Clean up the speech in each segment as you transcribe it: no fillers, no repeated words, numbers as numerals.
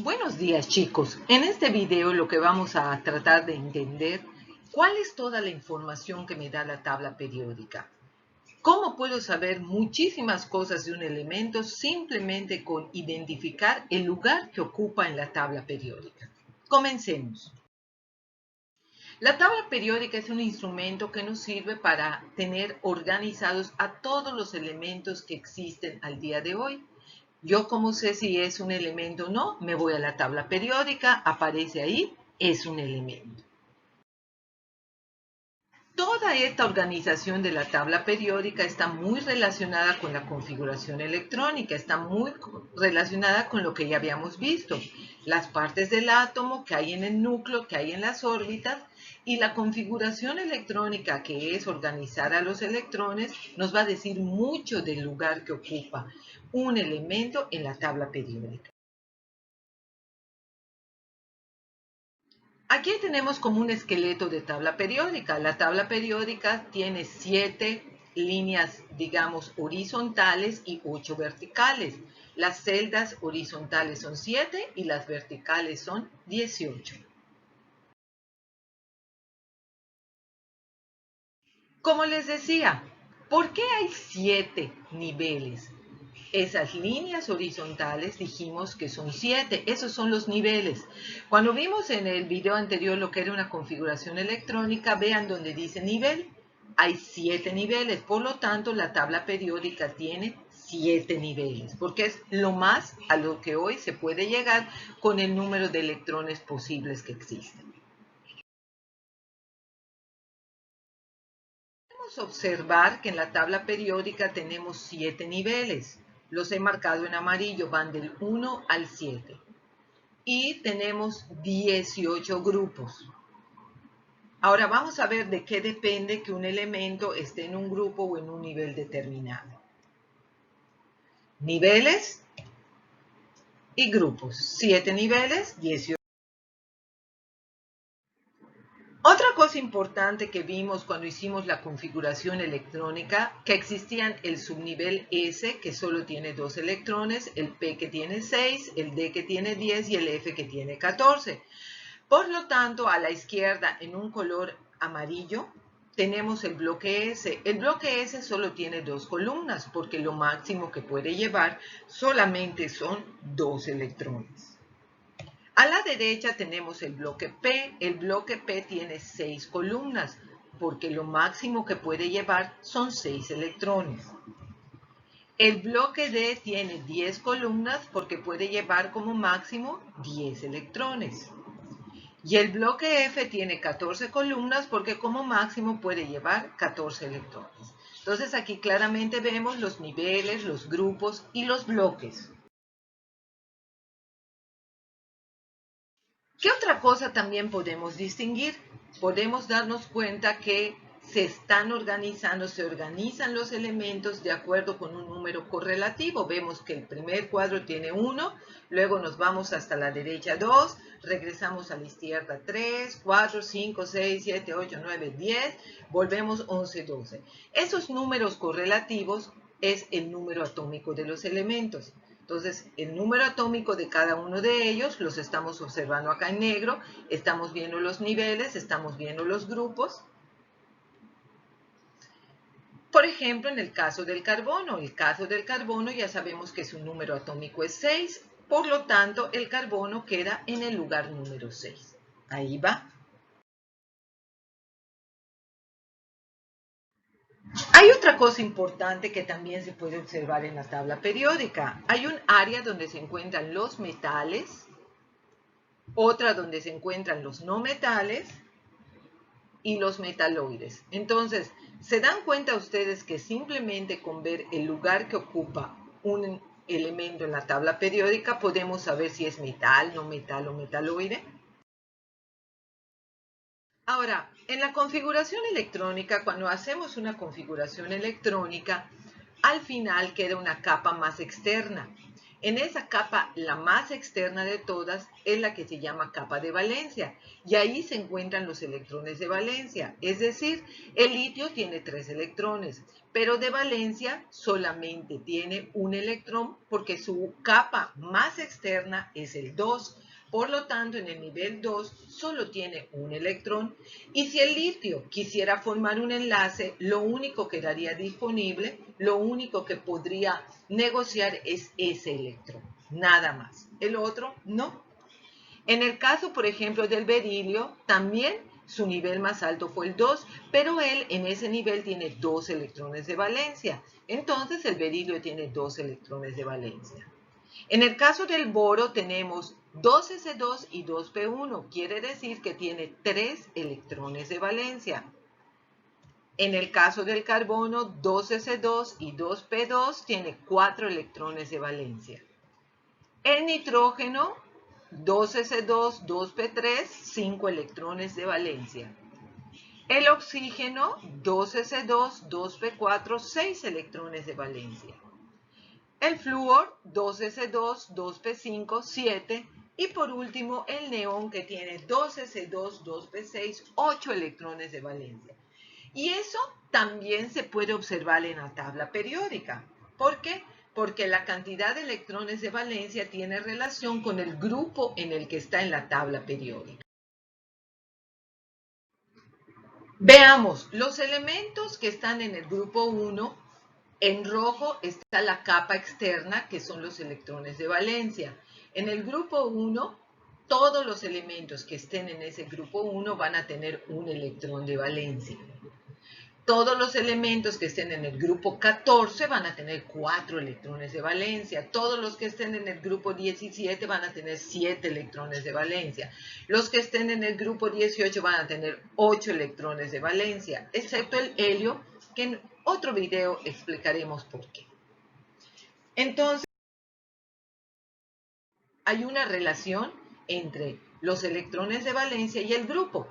Buenos días, chicos. En este video lo que vamos a tratar de entender cuál es toda la información que me da la tabla periódica. ¿Cómo puedo saber muchísimas cosas de un elemento simplemente con identificar el lugar que ocupa en la tabla periódica? Comencemos. La tabla periódica es un instrumento que nos sirve para tener organizados a todos los elementos que existen al día de hoy. Yo, como sé si es un elemento o no, me voy a la tabla periódica, aparece ahí, es un elemento. Toda esta organización de la tabla periódica está muy relacionada con la configuración electrónica, está muy relacionada con lo que ya habíamos visto, las partes del átomo que hay en el núcleo, que hay en las órbitas, y la configuración electrónica, que es organizar a los electrones, nos va a decir mucho del lugar que ocupa un elemento en la tabla periódica. Aquí tenemos como un esqueleto de tabla periódica. La tabla periódica tiene 7 líneas, digamos, horizontales y 8 verticales. Las celdas horizontales son 7 y las verticales son 18. Como les decía, ¿por qué hay 7 niveles? Esas líneas horizontales dijimos que son 7, esos son los niveles. Cuando vimos en el video anterior lo que era una configuración electrónica, vean donde dice nivel, hay 7 niveles, por lo tanto la tabla periódica tiene 7 niveles, porque es lo más a lo que hoy se puede llegar con el número de electrones posibles que existen. Podemos observar que en la tabla periódica tenemos 7 niveles. Los he marcado en amarillo, van del 1 al 7. Y tenemos 18 grupos. Ahora vamos a ver de qué depende que un elemento esté en un grupo o en un nivel determinado. Niveles y grupos. 7 niveles, 18. Otra cosa importante que vimos cuando hicimos la configuración electrónica, que existían el subnivel S, que solo tiene 2 electrones, el P que tiene 6, el D que tiene 10 y el F que tiene 14. Por lo tanto, a la izquierda, en un color amarillo, tenemos el bloque S. El bloque S solo tiene 2 columnas, porque lo máximo que puede llevar solamente son 2 electrones. A la derecha tenemos el bloque P. El bloque P tiene 6 columnas, porque lo máximo que puede llevar son 6 electrones. El bloque D tiene 10 columnas, porque puede llevar como máximo 10 electrones. Y el bloque F tiene 14 columnas, porque como máximo puede llevar 14 electrones. Entonces aquí claramente vemos los niveles, los grupos y los bloques. ¿Qué otra cosa también podemos distinguir? Podemos darnos cuenta que se organizan los elementos de acuerdo con un número correlativo. Vemos que el primer cuadro tiene 1, luego nos vamos hasta la derecha 2, regresamos a la izquierda 3, 4, 5, 6, 7, 8, 9, 10, volvemos 11, 12. Esos números correlativos es el número atómico de los elementos. Entonces, el número atómico de cada uno de ellos los estamos observando acá en negro, estamos viendo los niveles, estamos viendo los grupos. Por ejemplo, en el caso del carbono ya sabemos que su número atómico es 6, por lo tanto, el carbono queda en el lugar número 6. Ahí va. Hay otra cosa importante que también se puede observar en la tabla periódica. Hay un área donde se encuentran los metales, otra donde se encuentran los no metales y los metaloides. Entonces, ¿se dan cuenta ustedes que simplemente con ver el lugar que ocupa un elemento en la tabla periódica podemos saber si es metal, no metal o metaloide? Ahora, en la configuración electrónica, cuando hacemos una configuración electrónica, al final queda una capa más externa. En esa capa, la más externa de todas, es la que se llama capa de valencia, y ahí se encuentran los electrones de valencia, es decir, el litio tiene 3 electrones, pero de valencia solamente tiene un electrón porque su capa más externa es el 2. Por lo tanto, en el nivel 2 solo tiene un electrón, y si el litio quisiera formar un enlace, lo único que daría disponible, lo único que podría negociar es ese electrón, nada más. El otro no. En el caso, por ejemplo, del berilio, también su nivel más alto fue el 2, pero él en ese nivel tiene 2 electrones de valencia. Entonces el berilio tiene 2 electrones de valencia. En el caso del boro tenemos 2s2 y 2p1, quiere decir que tiene 3 electrones de valencia. En el caso del carbono, 2s2 y 2p2 tiene 4 electrones de valencia. El nitrógeno, 2s2, 2p3, 5 electrones de valencia. El oxígeno, 2s2, 2p4, 6 electrones de valencia. El flúor, 2s2, 2p5, 7. Y por último, el neón, que tiene 2s2, 2p6, 8 electrones de valencia. Y eso también se puede observar en la tabla periódica. ¿Por qué? Porque la cantidad de electrones de valencia tiene relación con el grupo en el que está en la tabla periódica. Veamos, los elementos que están en el grupo 1, en rojo está la capa externa, que son los electrones de valencia. En el grupo 1, todos los elementos que estén en ese grupo 1 van a tener un electrón de valencia. Todos los elementos que estén en el grupo 14 van a tener 4 electrones de valencia. Todos los que estén en el grupo 17 van a tener 7 electrones de valencia. Los que estén en el grupo 18 van a tener 8 electrones de valencia, excepto el helio, que en otro video explicaremos por qué. Entonces, hay una relación entre los electrones de valencia y el grupo.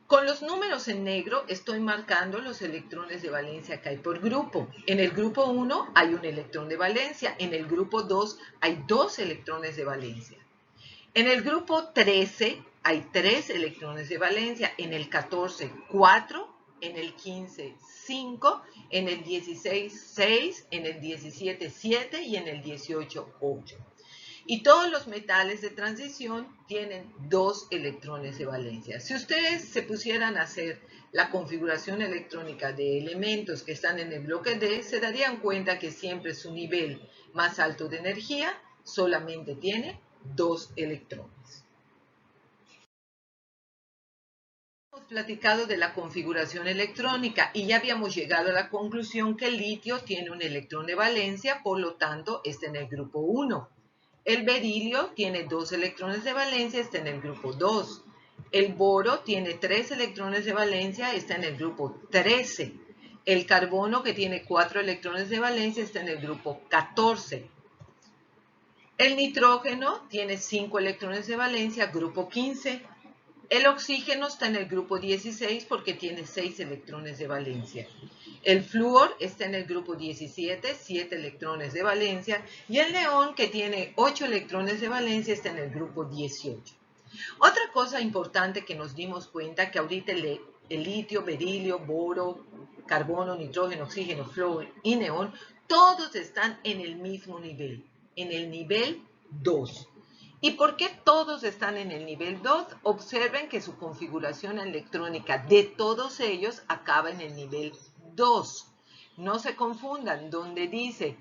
Con los números en negro estoy marcando los electrones de valencia que hay por grupo. En el grupo 1 hay un electrón de valencia, en el grupo 2 hay 2 electrones de valencia. En el grupo 13 hay 3 electrones de valencia, en el 14 4, en el 15 5, en el 16 6, en el 17 7 y en el 18 8. Y todos los metales de transición tienen 2 electrones de valencia. Si ustedes se pusieran a hacer la configuración electrónica de elementos que están en el bloque D, se darían cuenta que siempre su nivel más alto de energía solamente tiene 2 electrones. Hemos platicado de la configuración electrónica y ya habíamos llegado a la conclusión que el litio tiene un electrón de valencia, por lo tanto está en el grupo 1. El berilio tiene 2 electrones de valencia, está en el grupo 2. El boro tiene 3 electrones de valencia, está en el grupo 13. El carbono, que tiene 4 electrones de valencia, está en el grupo 14. El nitrógeno tiene 5 electrones de valencia, grupo 15. El oxígeno está en el grupo 16 porque tiene 6 electrones de valencia. El flúor está en el grupo 17, 7 electrones de valencia, y el neón, que tiene 8 electrones de valencia, está en el grupo 18. Otra cosa importante que nos dimos cuenta, que ahorita el litio, berilio, boro, carbono, nitrógeno, oxígeno, flúor y neón, todos están en el mismo nivel, en el nivel 2. ¿Y por qué todos están en el nivel 2? Observen que su configuración electrónica de todos ellos acaba en el nivel 2. No se confundan, donde dice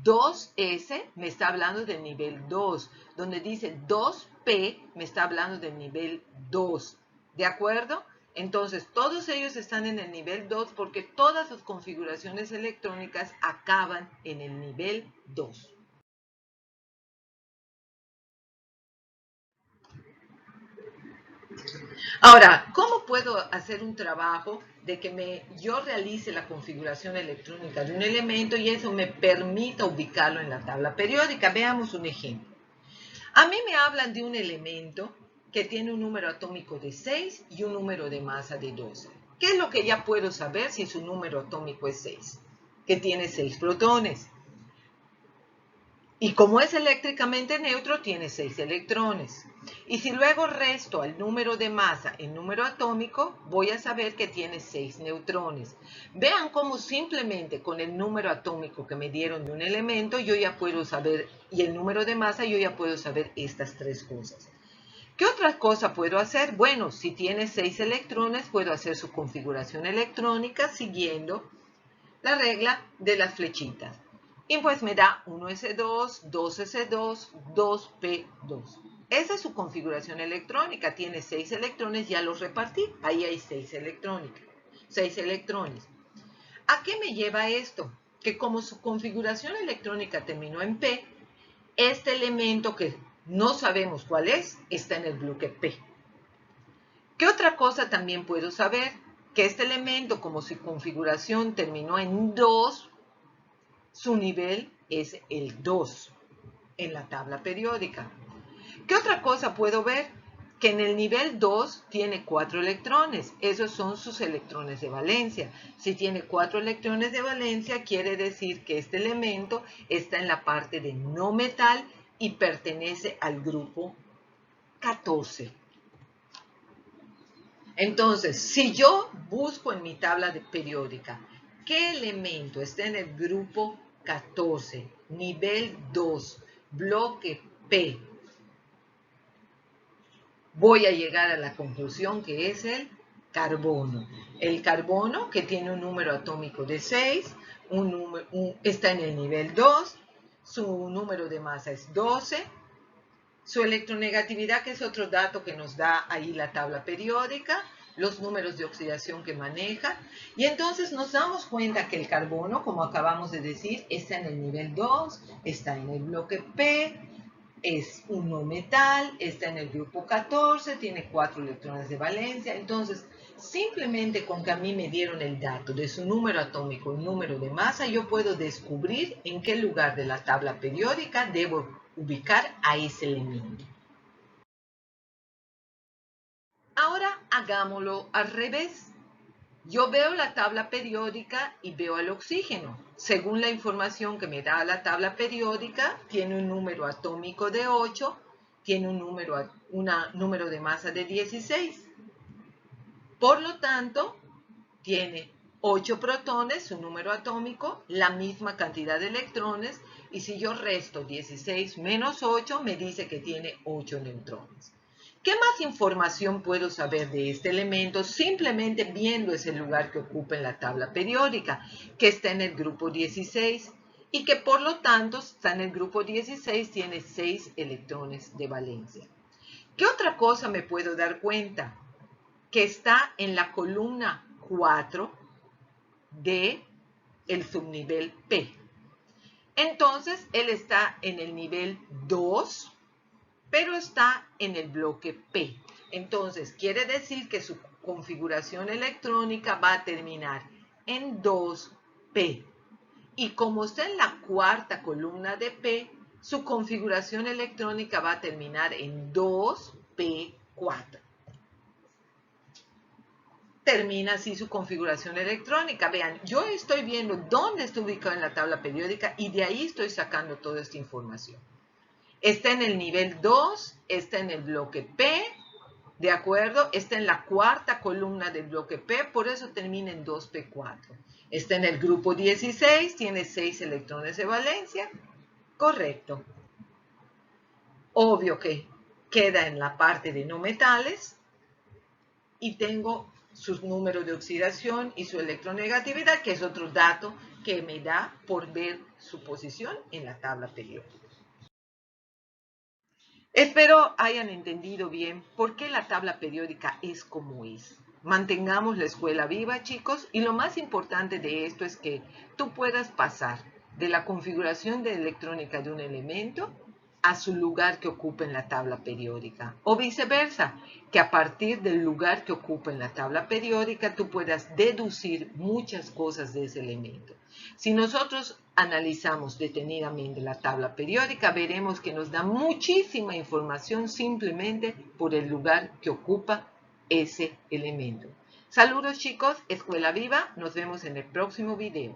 2S me está hablando del nivel 2. Donde dice 2P me está hablando del nivel 2. ¿De acuerdo? Entonces, todos ellos están en el nivel 2 porque todas sus configuraciones electrónicas acaban en el nivel 2. Ahora, ¿cómo puedo hacer un trabajo de que yo realice la configuración electrónica de un elemento y eso me permita ubicarlo en la tabla periódica? Veamos un ejemplo. A mí me hablan de un elemento que tiene un número atómico de 6 y un número de masa de 12. ¿Qué es lo que ya puedo saber si su número atómico es 6? Que tiene 6 protones. Y como es eléctricamente neutro, tiene 6 electrones. Y si luego resto al número de masa en número atómico, voy a saber que tiene 6 neutrones. Vean cómo simplemente con el número atómico que me dieron de un elemento, yo ya puedo saber, y el número de masa, yo ya puedo saber estas tres cosas. ¿Qué otra cosa puedo hacer? Bueno, si tiene 6 electrones, puedo hacer su configuración electrónica siguiendo la regla de las flechitas. Y pues me da 1s2, 2s2, 2p2. Esa es su configuración electrónica. Tiene 6 electrones, ya los repartí. Ahí hay 6 electrones. ¿A qué me lleva esto? Que como su configuración electrónica terminó en p, este elemento que no sabemos cuál es, está en el bloque p. ¿Qué otra cosa también puedo saber? Que este elemento, como su configuración terminó en 2, su nivel es el 2 en la tabla periódica. ¿Qué otra cosa puedo ver? Que en el nivel 2 tiene 4 electrones. Esos son sus electrones de valencia. Si tiene 4 electrones de valencia, quiere decir que este elemento está en la parte de no metal y pertenece al grupo 14. Entonces, si yo busco en mi tabla periódica qué elemento está en el grupo 14, nivel 2, bloque P, voy a llegar a la conclusión que es el carbono. El carbono, que tiene un número atómico de 6, está en el nivel 2, su número de masa es 12, su electronegatividad, que es otro dato que nos da ahí la tabla periódica, los números de oxidación que maneja, y entonces nos damos cuenta que el carbono, como acabamos de decir, está en el nivel 2, está en el bloque P, es un no metal, está en el grupo 14, tiene 4 electrones de valencia. Entonces, simplemente con que a mí me dieron el dato de su número atómico y número de masa, yo puedo descubrir en qué lugar de la tabla periódica debo ubicar a ese elemento. Ahora hagámoslo al revés. Yo veo la tabla periódica y veo el oxígeno. Según la información que me da la tabla periódica, tiene un número atómico de 8, tiene un número de masa de 16. Por lo tanto, tiene 8 protones, su número atómico, la misma cantidad de electrones, y si yo resto 16 menos 8, me dice que tiene 8 neutrones. ¿Qué más información puedo saber de este elemento simplemente viendo ese lugar que ocupa en la tabla periódica, que está en el grupo 16 y que por lo tanto está en el grupo 16, tiene 6 electrones de valencia? ¿Qué otra cosa me puedo dar cuenta? Que está en la columna 4 de el subnivel P. Entonces, él está en el nivel 2, pero está en el bloque P. Entonces, quiere decir que su configuración electrónica va a terminar en 2P. Y como está en la cuarta columna de P, su configuración electrónica va a terminar en 2P4. Termina así su configuración electrónica. Vean, yo estoy viendo dónde está ubicado en la tabla periódica y de ahí estoy sacando toda esta información. Está en el nivel 2, está en el bloque P, ¿de acuerdo? Está en la cuarta columna del bloque P, por eso termina en 2P4. Está en el grupo 16, tiene 6 electrones de valencia. Correcto. Obvio que queda en la parte de no metales y tengo sus números de oxidación y su electronegatividad, que es otro dato que me da por ver su posición en la tabla periódica. Espero hayan entendido bien por qué la tabla periódica es como es. Mantengamos la escuela viva, chicos, y lo más importante de esto es que tú puedas pasar de la configuración de electrónica de un elemento a su lugar que ocupa en la tabla periódica, o viceversa, que a partir del lugar que ocupa en la tabla periódica tú puedas deducir muchas cosas de ese elemento. Si nosotros analizamos detenidamente la tabla periódica, veremos que nos da muchísima información simplemente por el lugar que ocupa ese elemento. Saludos chicos, Escuela Viva, nos vemos en el próximo video.